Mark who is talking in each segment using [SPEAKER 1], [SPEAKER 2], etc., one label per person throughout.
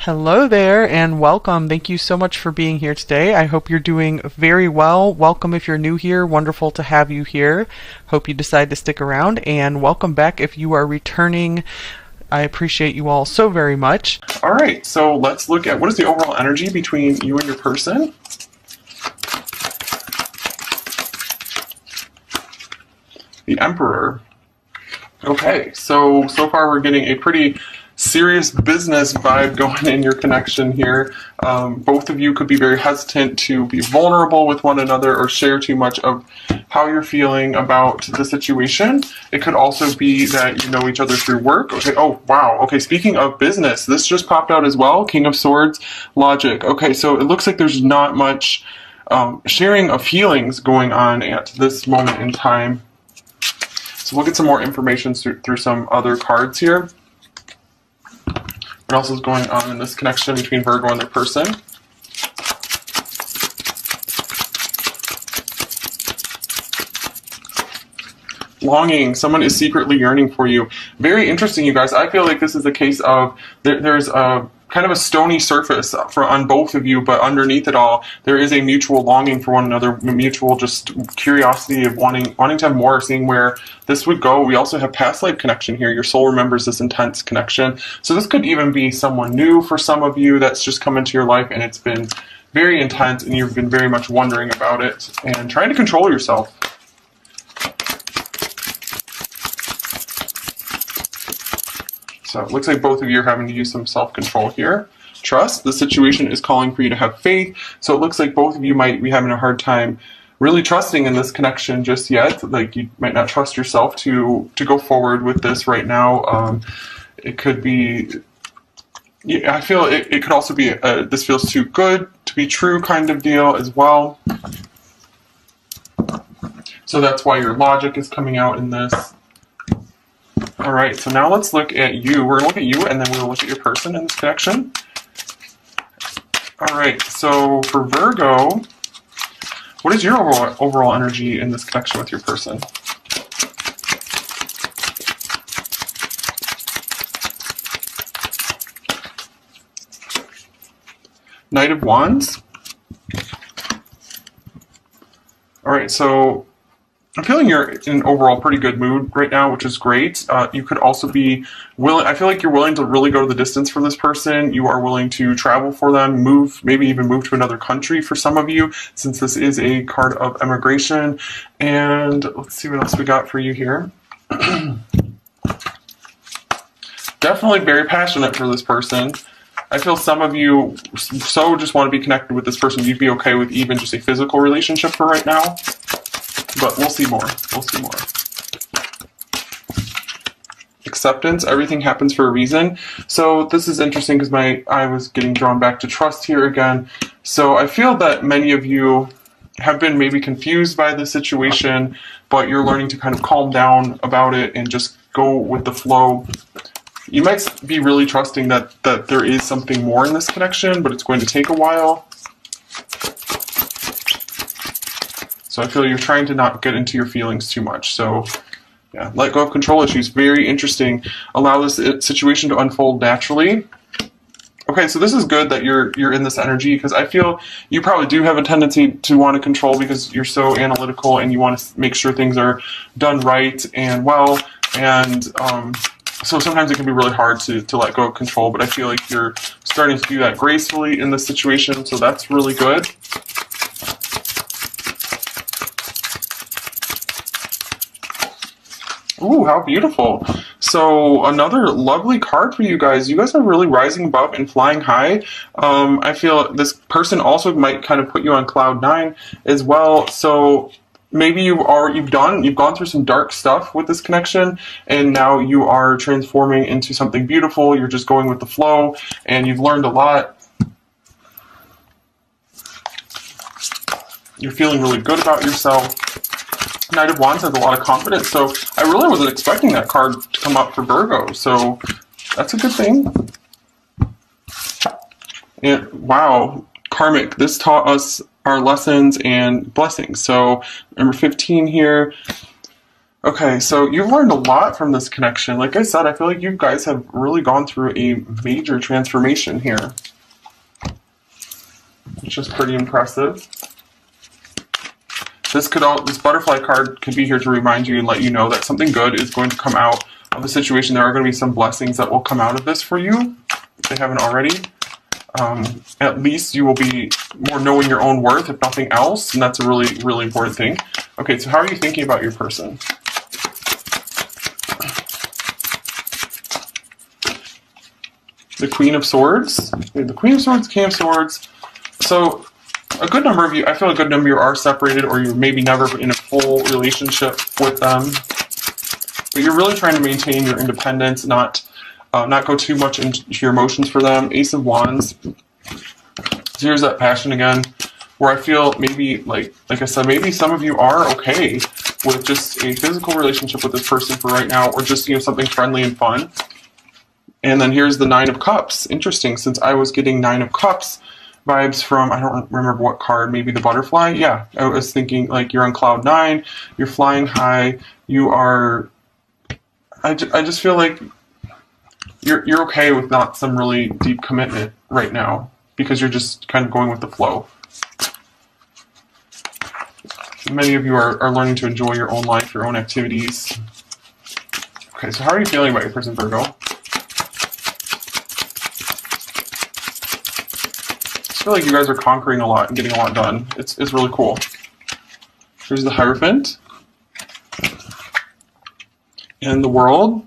[SPEAKER 1] Hello there and welcome. Thank you so much for being here today. I hope you're doing very well. Welcome if you're new here. Wonderful to have you here. Hope you decide to stick around, and welcome back if you are returning. I appreciate you all so very much.
[SPEAKER 2] All right, so let's look at what is the overall energy between you and your person. The Emperor. Okay, so far we're getting a pretty serious business vibe going in your connection here. Both of you could be very hesitant to be vulnerable with one another or share too much of how you're feeling about the situation. It could also be that you know each other through work. Okay, oh wow. Okay, speaking of business, this just popped out as well. King of Swords, logic. Okay, so it looks like there's not much sharing of feelings going on at this moment in time. So we'll get some more information through some other cards here. What else is going on in this connection between Virgo and their person? Longing. Someone is secretly yearning for you. Very interesting, you guys. I feel like this is a case of there's a kind of a stony surface on both of you, but underneath it all, there is a mutual longing for one another, mutual just curiosity of wanting to have more, seeing where this would go. We also have past life connection here. Your soul remembers this intense connection. So this could even be someone new for some of you that's just come into your life and it's been very intense and you've been very much wondering about it and trying to control yourself. So it looks like both of you are having to use some self-control here. Trust. The situation is calling for you to have faith. So it looks like both of you might be having a hard time really trusting in this connection just yet. Like you might not trust yourself to go forward with this right now. It could be, yeah, I feel it could also be this feels too good to be true kind of deal as well. So that's why your logic is coming out in this. All right, so now let's look at you. We're going to look at you, and then we'll look at your person in this connection. All right, so for Virgo, what is your overall energy in this connection with your person? Knight of Wands. All right, so I'm feeling you're in an overall pretty good mood right now, which is great. You could also be willing, I feel like you're willing to really go to the distance for this person. You are willing to travel for them, maybe even move to another country for some of you, since this is a card of emigration. And let's see what else we got for you here. Definitely very passionate for this person. I feel some of you so just want to be connected with this person. You'd be okay with even just a physical relationship for right now. But we'll see more. We'll see more. Acceptance. Everything happens for a reason. So this is interesting because I was getting drawn back to trust here again. So I feel that many of you have been maybe confused by the situation, but you're learning to kind of calm down about it and just go with the flow. You might be really trusting that there is something more in this connection, but it's going to take a while. So I feel you're trying to not get into your feelings too much. So yeah, let go of control issues. Very interesting. Allow this situation to unfold naturally. Okay, so this is good that you're in this energy, because I feel you probably do have a tendency to want to control because you're so analytical and you want to make sure things are done right and well. And so sometimes it can be really hard to let go of control, but I feel like you're starting to do that gracefully in this situation, so that's really good. Ooh, how beautiful. So another lovely card for you guys. You guys are really rising above and flying high. I feel this person also might kind of put you on cloud 9 as well. So maybe you've gone through some dark stuff with this connection, and now you are transforming into something beautiful. You're just going with the flow, and you've learned a lot. You're feeling really good about yourself. Knight of Wands has a lot of confidence, so I really wasn't expecting that card to come up for Virgo, so that's a good thing. And wow, karmic, this taught us our lessons and blessings. So number 15 here. Okay, so you've learned a lot from this connection. Like I said, I feel like you guys have really gone through a major transformation here, which is pretty impressive. This butterfly card could be here to remind you and let you know that something good is going to come out of the situation. There are going to be some blessings that will come out of this for you, if they haven't already. At least you will be more knowing your own worth, if nothing else, and that's a really, really important thing. Okay, so how are you thinking about your person? The Queen of Swords. The Queen of Swords, King of Swords. So a good number of you, I feel a good number of you are separated, or you're maybe never in a full relationship with them. But you're really trying to maintain your independence, not go too much into your emotions for them. Ace of Wands. So here's that passion again, where I feel maybe, like I said, maybe some of you are okay with just a physical relationship with this person for right now, or just, something friendly and fun. And then here's the Nine of Cups. Interesting, since I was getting Nine of Cups vibes from, I don't remember what card, maybe the butterfly? Yeah, I was thinking like you're on cloud 9, you're flying high, you are, I just feel like you're okay with not some really deep commitment right now, because you're just kind of going with the flow. Many of you are learning to enjoy your own life, your own activities. Okay, so how are you feeling about your person, Virgo? I feel like you guys are conquering a lot and getting a lot done. It's really cool. Here's the Hierophant. And the World.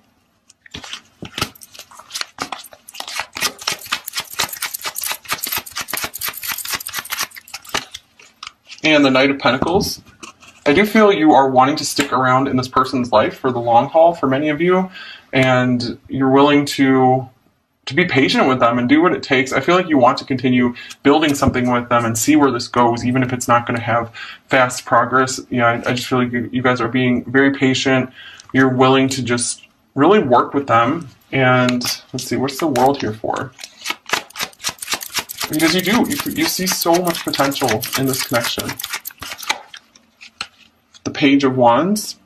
[SPEAKER 2] And the Knight of Pentacles. I do feel you are wanting to stick around in this person's life for the long haul for many of you, and you're willing to be patient with them and do what it takes. I feel like you want to continue building something with them and see where this goes, even if it's not going to have fast progress. Yeah, I just feel like you guys are being very patient. You're willing to just really work with them. And let's see, what's the World here for? Because you see so much potential in this connection. The Page of Wands.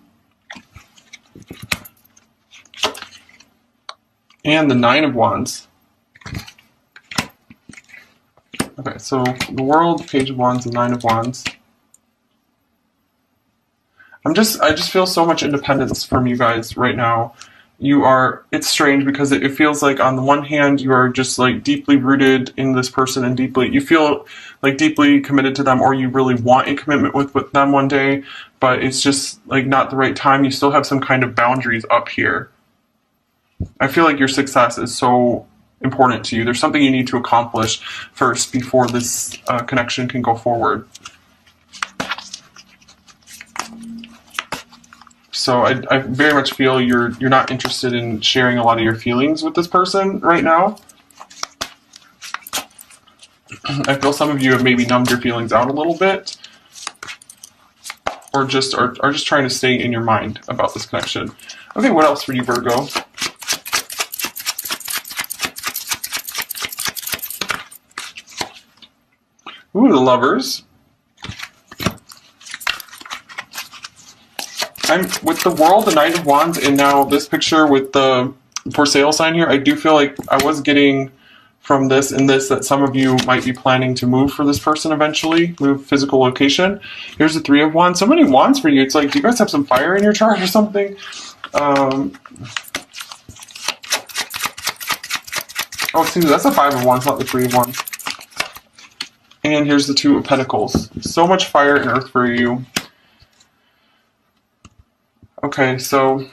[SPEAKER 2] And the Nine of Wands. Okay, so the World, Page of Wands, and Nine of Wands. I just feel so much independence from you guys right now. It's strange because it feels like on the one hand you are just like deeply rooted in this person and you feel like deeply committed to them, or you really want a commitment with them one day, but it's just like not the right time. You still have some kind of boundaries up here. I feel like your success is so important to you. There's something you need to accomplish first before this connection can go forward. So I very much feel you're not interested in sharing a lot of your feelings with this person right now. I feel some of you have maybe numbed your feelings out a little bit, or are just trying to stay in your mind about this connection. Okay, what else for you, Virgo? Ooh, the Lovers. I'm with the World, the Knight of Wands, and now this picture with the for sale sign here. I do feel like I was getting from this and this that some of you might be planning to move for this person eventually, move physical location. Here's the Three of Wands. So many wands for you. It's like, do you guys have some fire in your chart or something? Oh, excuse me, that's the Five of Wands, not the Three of Wands. And here's the Two of Pentacles. So much fire and earth for you. Okay, so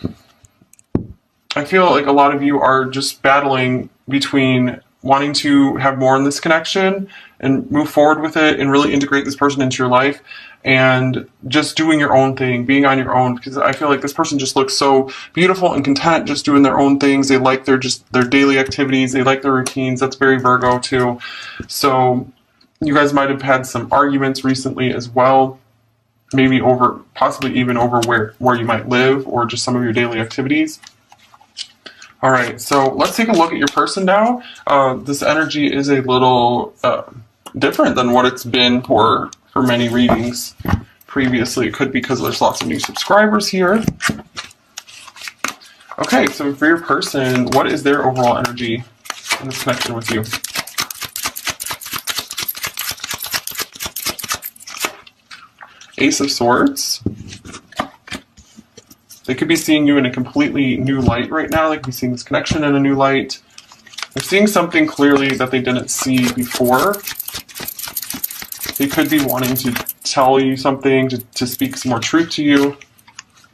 [SPEAKER 2] I feel like a lot of you are just battling between wanting to have more in this connection and move forward with it and really integrate this person into your life, and just doing your own thing, being on your own, because I feel like this person just looks so beautiful and content just doing their own things. They like their daily activities, they like their routines. That's very Virgo too. So you guys might have had some arguments recently as well, maybe possibly even over where you might live, or just some of your daily activities. All right, so let's take a look at your person now. This energy is a little different than what it's been for many readings previously. It could be because there's lots of new subscribers here. Okay, so for your person, what is their overall energy in this connection with you? Ace of Swords. They could be seeing you in a completely new light right now. They could be seeing this connection in a new light. They're seeing something clearly that they didn't see before. They could be wanting to tell you something, to speak some more truth to you.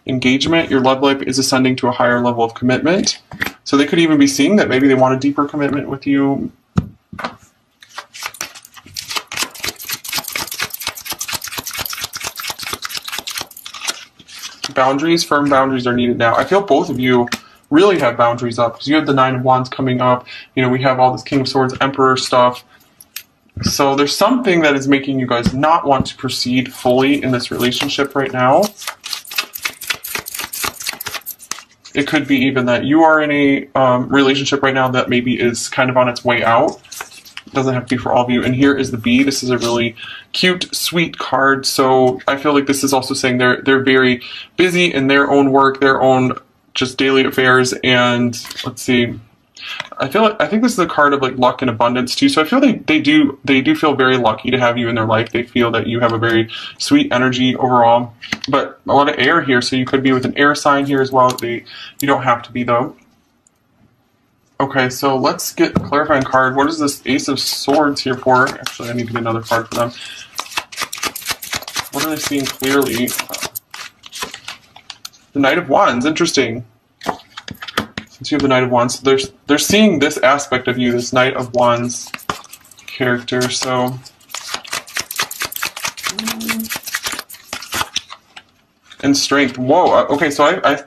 [SPEAKER 2] Engagement, your love life is ascending to a higher level of commitment. So they could even be seeing that maybe they want a deeper commitment with you. Boundaries, firm boundaries are needed now. I feel both of you really have boundaries up because you have the Nine of Wands coming up. You know, we have all this King of Swords, Emperor stuff. So there's something that is making you guys not want to proceed fully in this relationship right now. It could be even that you are in a relationship right now that maybe is kind of on its way out. It doesn't have to be for all of you. And here is the Bee. This is a really cute, sweet card. So I feel like this is also saying they're very busy in their own work, their own just daily affairs. And let's see. I think this is a card of like luck and abundance too. So I feel they do feel very lucky to have you in their life. They feel that you have a very sweet energy overall, but a lot of air here. So you could be with an air sign here as well. You don't have to be though. Okay, so let's get a clarifying card. What is this Ace of Swords here for? Actually, I need to get another card for them. What are they seeing clearly? The Knight of Wands. Interesting. Since you have the Knight of Wands, they're seeing this aspect of you, this Knight of Wands character. So and strength. Whoa. Okay, so I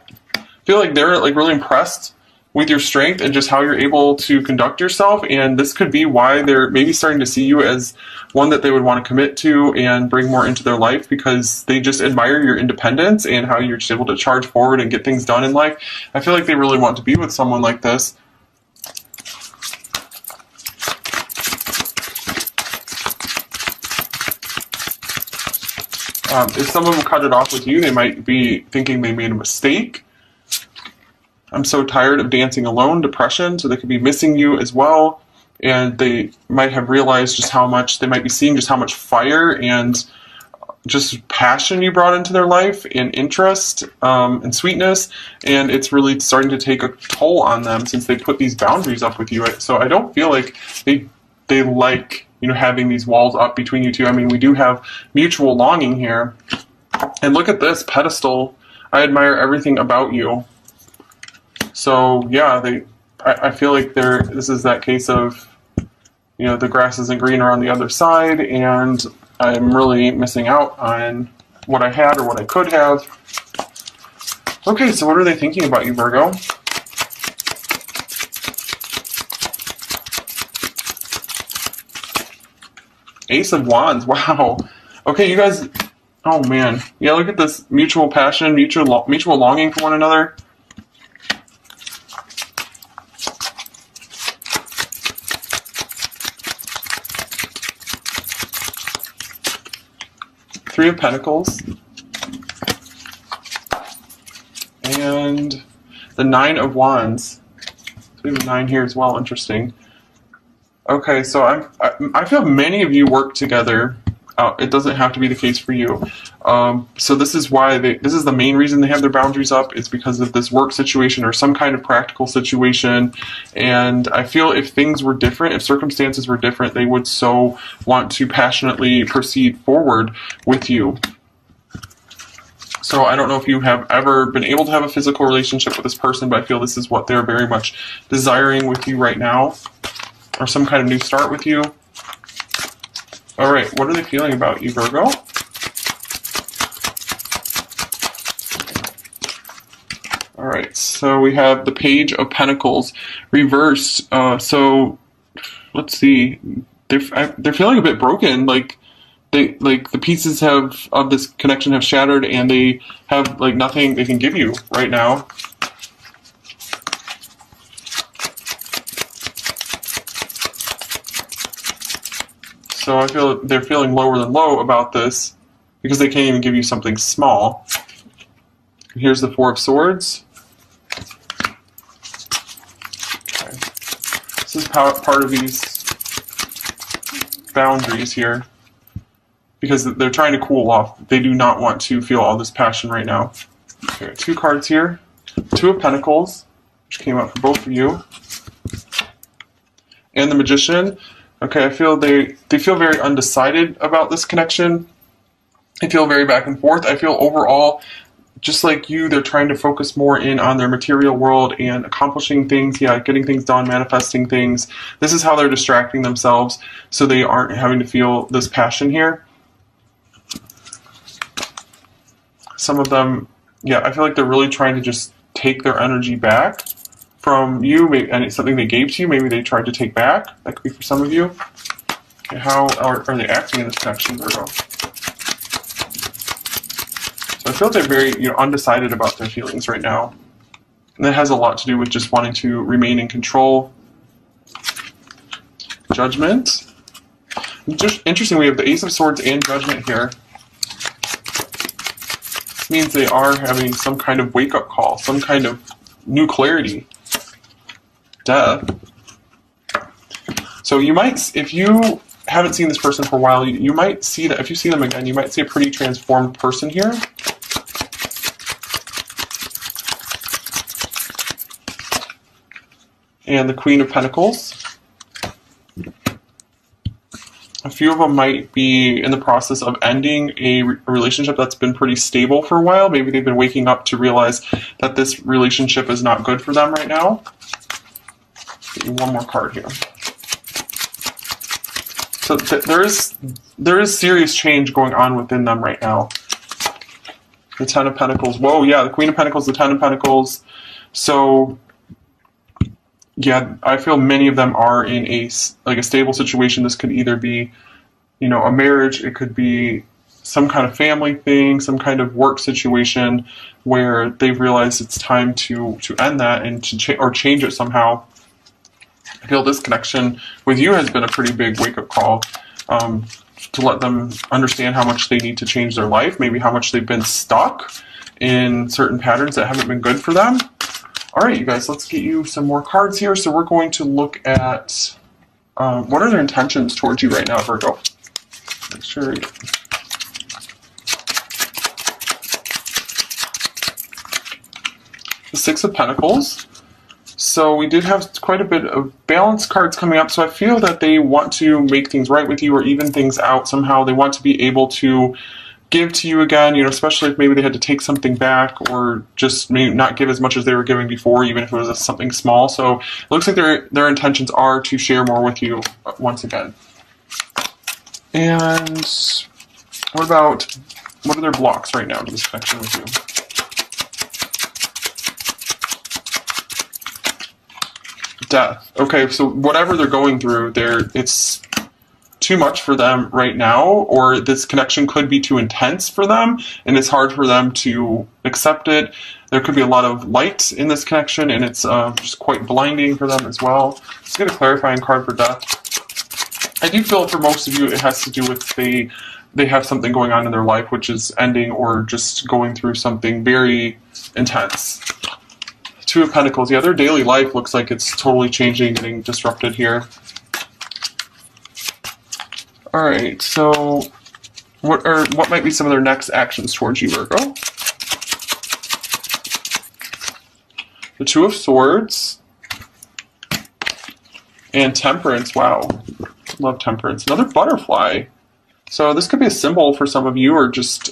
[SPEAKER 2] feel like they're like really impressed with your strength and just how you're able to conduct yourself. And this could be why they're maybe starting to see you as one that they would want to commit to and bring more into their life, because they just admire your independence and how you're just able to charge forward and get things done in life. I feel like they really want to be with someone like this. If someone will cut it off with you, they might be thinking they made a mistake. I'm so tired of dancing alone, depression, so they could be missing you as well. And they might have realized just how much, they might be seeing just how much fire and just passion you brought into their life, and interest and sweetness. And it's really starting to take a toll on them since they put these boundaries up with you. So I don't feel like they like, you know, having these walls up between you two. I mean, we do have mutual longing here. And look at this pedestal. I admire everything about you. So yeah, I feel like this is that case of, you know, the grass isn't greener on the other side, and I'm really missing out on what I had or what I could have. Okay, so what are they thinking about you, Virgo? Ace of Wands. Wow. Okay, you guys. Oh man. Yeah, look at this mutual passion, mutual longing for one another. Three of Pentacles, and the Nine of Wands. So we have a 9 here as well. Interesting. Okay, so I feel many of you work together. It doesn't have to be the case for you. So this is why this is the main reason they have their boundaries up, is because of this work situation or some kind of practical situation. And I feel if things were different, if circumstances were different, they would so want to passionately proceed forward with you. So I don't know if you have ever been able to have a physical relationship with this person, but I feel this is what they're very much desiring with you right now, or some kind of new start with you. All right, what are they feeling about you, Virgo? All right, so we have the Page of Pentacles reversed. So let's see, they're feeling a bit broken. Like the pieces of this connection have shattered, and they have like nothing they can give you right now. So I feel they're feeling lower than low about this. because they can't even give you something small. Here's the Four of Swords. Okay. This is part of these boundaries here, because they're trying to cool off. They do not want to feel all this passion right now. Okay, 2 cards here. Two of Pentacles, which came out for both of you. And the Magician. Okay, I feel they feel very undecided about this connection. They feel very back and forth. I feel overall, just like you, they're trying to focus more in on their material world and accomplishing things, getting things done, manifesting things. This is how they're distracting themselves so they aren't having to feel this passion here. Some of them, I feel like they're really trying to just take their energy back from you, and it's something they gave to you, maybe they tried to take back. That could be for some of you. Okay, how are they acting in this connection, Virgo? So I feel they're very undecided about their feelings right now. And that has a lot to do with just wanting to remain in control. Judgment. Just interesting, we have the Ace of Swords and Judgment here. This means they are having some kind of wake-up call, some kind of new clarity. Death. So you might, if you haven't seen this person for a while, you might see that, if you see them again, you might see a pretty transformed person here. And the Queen of Pentacles. A few of them might be in the process of ending a relationship that's been pretty stable for a while. Maybe they've been waking up to realize that this relationship is not good for them right now. Get you one more card here. So there is serious change going on within them right now. The Ten of Pentacles. Whoa, yeah, the Queen of Pentacles, the Ten of Pentacles. So I feel many of them are in a stable situation. This could either be, a marriage. It could be some kind of family thing, some kind of work situation where they've realized it's time to end that and to change it somehow. I feel this connection with you has been a pretty big wake-up call to let them understand how much they need to change their life, maybe how much they've been stuck in certain patterns that haven't been good for them. All right, you guys, let's get you some more cards here. So we're going to look at what are their intentions towards you right now, Virgo. Make sure. The Six of Pentacles. So we did have quite a bit of balance cards coming up. So I feel that they want to make things right with you or even things out somehow. They want to be able to give to you again, especially if maybe they had to take something back or just maybe not give as much as they were giving before, even if it was something small. So it looks like their intentions are to share more with you once again. And what are their blocks right now to this connection with you? Death. Okay, so whatever they're going through, it's too much for them right now, or this connection could be too intense for them, and it's hard for them to accept it. There could be a lot of light in this connection, and it's just quite blinding for them as well. Let's get a clarifying card for death. I do feel for most of you it has to do with they have something going on in their life which is ending or just going through something very intense. Two of Pentacles. Yeah, their daily life looks like it's totally changing, getting disrupted here. All right, so what might be some of their next actions towards you, Virgo? The Two of Swords and Temperance. Wow, love Temperance. Another butterfly. So this could be a symbol for some of you, or just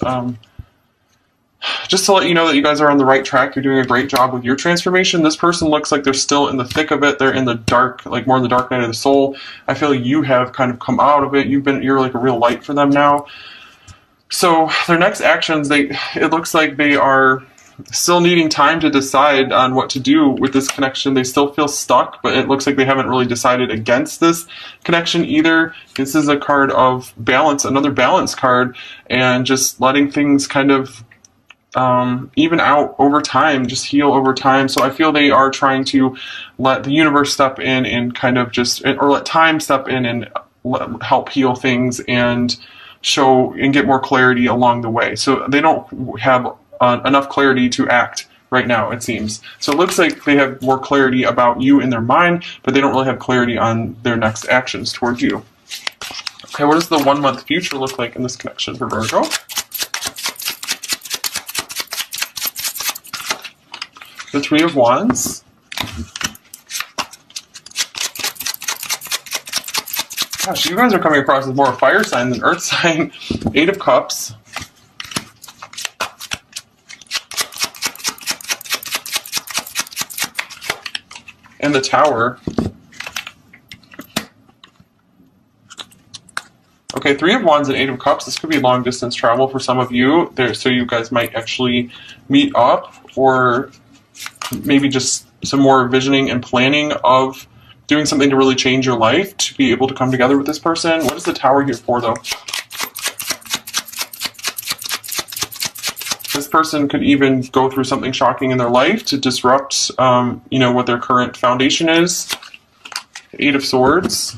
[SPEAKER 2] to let you know that you guys are on the right track. You're doing a great job with your transformation. This person looks like they're still in the thick of it. They're in the dark, like more in the dark night of the soul. I feel you have kind of come out of it. You're like a real light for them now. So their next actions, it looks like they are still needing time to decide on what to do with this connection. They still feel stuck, but it looks like they haven't really decided against this connection either. This is a card of balance, another balance card, and just letting things kind of even out over time, just heal over time. So I feel they are trying to let the universe step in and kind of or let time step in and help heal things and show and get more clarity along the way. So they don't have enough clarity to act right now, it seems. So it looks like they have more clarity about you in their mind, but they don't really have clarity on their next actions towards you. Okay, what does the 1 month future look like in this connection for Virgo? The Three of Wands. Gosh, you guys are coming across as more a fire sign than earth sign. Eight of Cups. And the Tower. Okay, Three of Wands and Eight of Cups. This could be long distance travel for some of you. So you guys might actually meet up, or maybe just some more visioning and planning of doing something to really change your life to be able to come together with this person. What is the Tower here for, though? This person could even go through something shocking in their life to disrupt, what their current foundation is. Eight of Swords.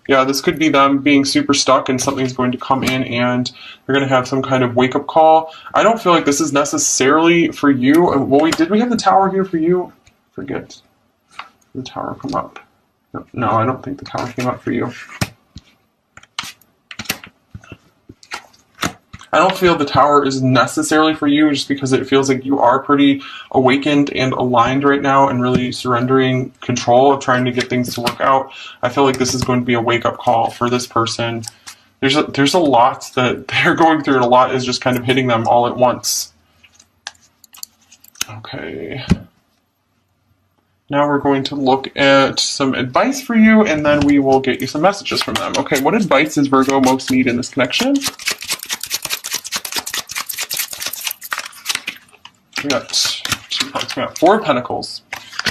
[SPEAKER 2] Yeah, this could be them being super stuck and something's going to come in and they're going to have some kind of wake-up call. I don't feel like this is necessarily for you. Well, did we have the Tower here for you? Forget. Did the Tower come up? No, I don't think the Tower came up for you. I don't feel the Tower is necessarily for you just because it feels like you are pretty awakened and aligned right now and really surrendering control of trying to get things to work out. I feel like this is going to be a wake-up call for this person. There's a lot that they're going through, and a lot is just kind of hitting them all at once. Okay. Now we're going to look at some advice for you, and then we will get you some messages from them. Okay, what advice does Virgo most need in this connection? We got 2 cards coming out. Four of Pentacles.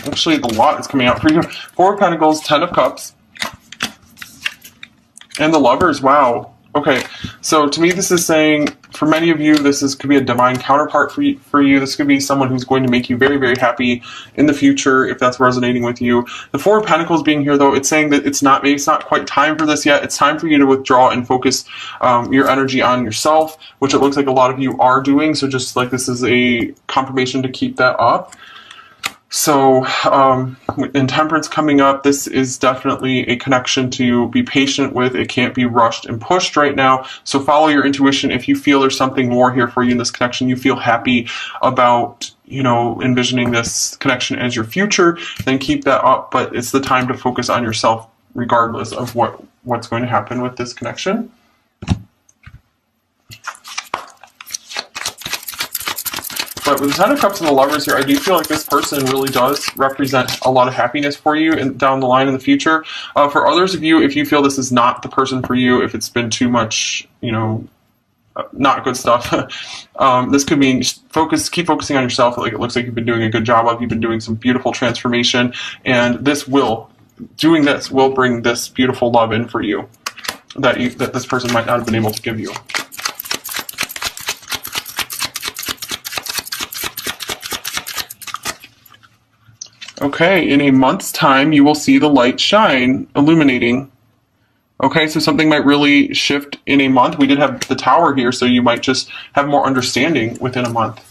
[SPEAKER 2] Actually, the lot is coming out for you. Four of Pentacles, 10 of Cups, and the Lovers. Wow. Okay, so to me this is saying, for many of you, could be a divine counterpart for you. This could be someone who's going to make you very, very happy in the future, if that's resonating with you. The Four of Pentacles being here, though, it's saying that maybe it's not quite time for this yet. It's time for you to withdraw and focus your energy on yourself, which it looks like a lot of you are doing. So just like this is a confirmation to keep that up. So, in Temperance coming up, this is definitely a connection to be patient with. It can't be rushed and pushed right now. So follow your intuition. If you feel there's something more here for you in this connection, you feel happy about, envisioning this connection as your future, then keep that up. But it's the time to focus on yourself regardless of what's going to happen with this connection. But with the Ten of Cups and the Lovers here, I do feel like this person really does represent a lot of happiness for you down the line in the future. For others of you, if you feel this is not the person for you, if it's been too much, not good stuff, this could mean keep focusing on yourself. Like it looks like you've been doing a good job of. You've been doing some beautiful transformation, and doing this will bring this beautiful love in for you that this person might not have been able to give you. Okay, in a month's time, you will see the light shine, illuminating. Okay, so something might really shift in a month. We did have the Tower here, so you might just have more understanding within a month.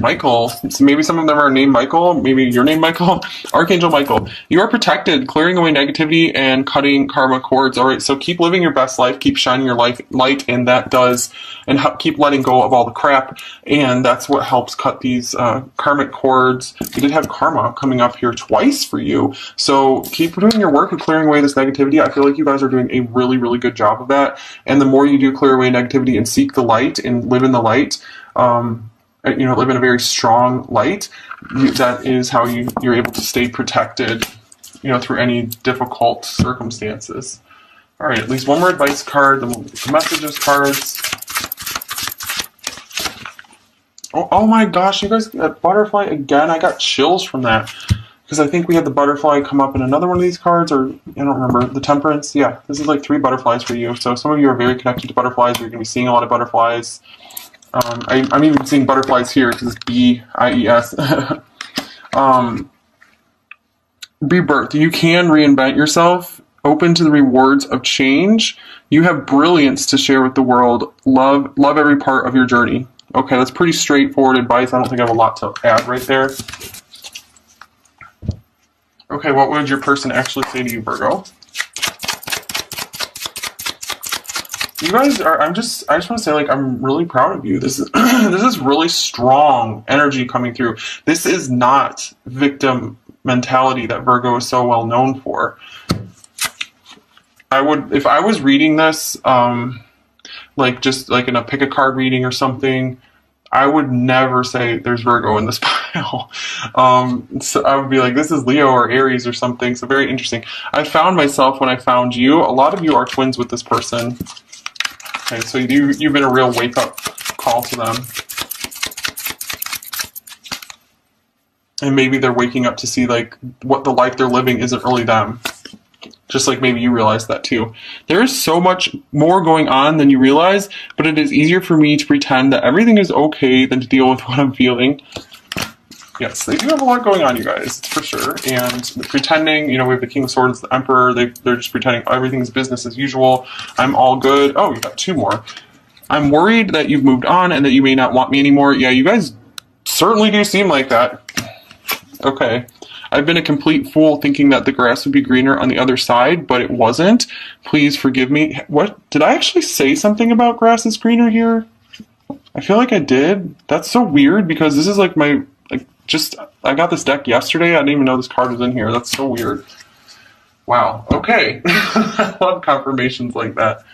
[SPEAKER 2] Michael, so maybe some of them are named Michael, maybe you're named Michael. Archangel Michael, you are protected, clearing away negativity and cutting karma cords. All right, so keep living your best life, keep shining your light, and that does, and keep letting go of all the crap, and that's what helps cut these karmic cords. We did have karma coming up here twice for you, so keep doing your work and clearing away this negativity. I feel like you guys are doing a really, really good job of that, and the more you do clear away negativity and seek the light and live in the light, live in a very strong light, that is how you're able to stay protected, through any difficult circumstances. All right, at least one more advice card, the messages cards. Oh my gosh, you guys got butterfly again. I got chills from that because I think we had the butterfly come up in another one of these cards, or I don't remember. The Temperance, yeah, this is like 3 butterflies for you. So some of you are very connected to butterflies. You're going to be seeing a lot of butterflies. I'm even seeing butterflies here because it's B-I-E-S. rebirth. You can reinvent yourself. Open to the rewards of change. You have brilliance to share with the world. Love every part of your journey. Okay, that's pretty straightforward advice. I don't think I have a lot to add right there. Okay, what would your person actually say to you, Virgo? You guys are, I just want to say, like, I'm really proud of you. This is, this is really strong energy coming through. This is not victim mentality that Virgo is so well known for. If I was reading this, like just like in a pick a card reading or something, I would never say there's Virgo in this pile. So I would be like, this is Leo or Aries or something. So very interesting. I found myself when I found you. A lot of you are twins with this person. Okay, so you've been a real wake-up call to them. And maybe they're waking up to see like what the life they're living isn't really them. Just like maybe you realize that too. There is so much more going on than you realize, but it is easier for me to pretend that everything is okay than to deal with what I'm feeling. Yes, they do have a lot going on, you guys, for sure. And pretending, you know, we have the King of Swords, the Emperor, they're just pretending everything's business as usual. I'm all good. Oh, you got two more. I'm worried that you've moved on and that you may not want me anymore. Yeah, you guys certainly do seem like that. Okay. I've been a complete fool thinking that the grass would be greener on the other side, but it wasn't. Please forgive me. What? Did I actually say something about grass is greener here? I feel like I did. That's so weird because this is like my, I got this deck yesterday. I didn't even know this card was in here. That's so weird. Wow. Okay. I love confirmations like that.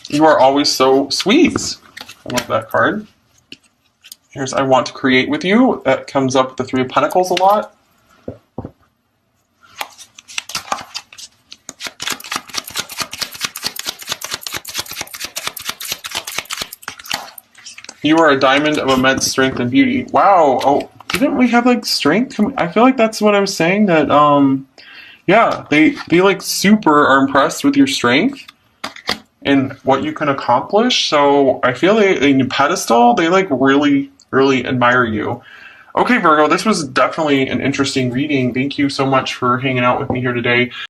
[SPEAKER 2] You are always so sweet. I love that card. Here's I want to create with you. That comes up with the Three of Pentacles a lot. You are a diamond of immense strength and beauty. Wow. Oh, didn't we have like strength? I feel like that's what I was saying, that yeah, they like super are impressed with your strength and what you can accomplish. So I feel in pedestal, they like really, really admire you. Okay, Virgo, this was definitely an interesting reading. Thank you so much for hanging out with me here today.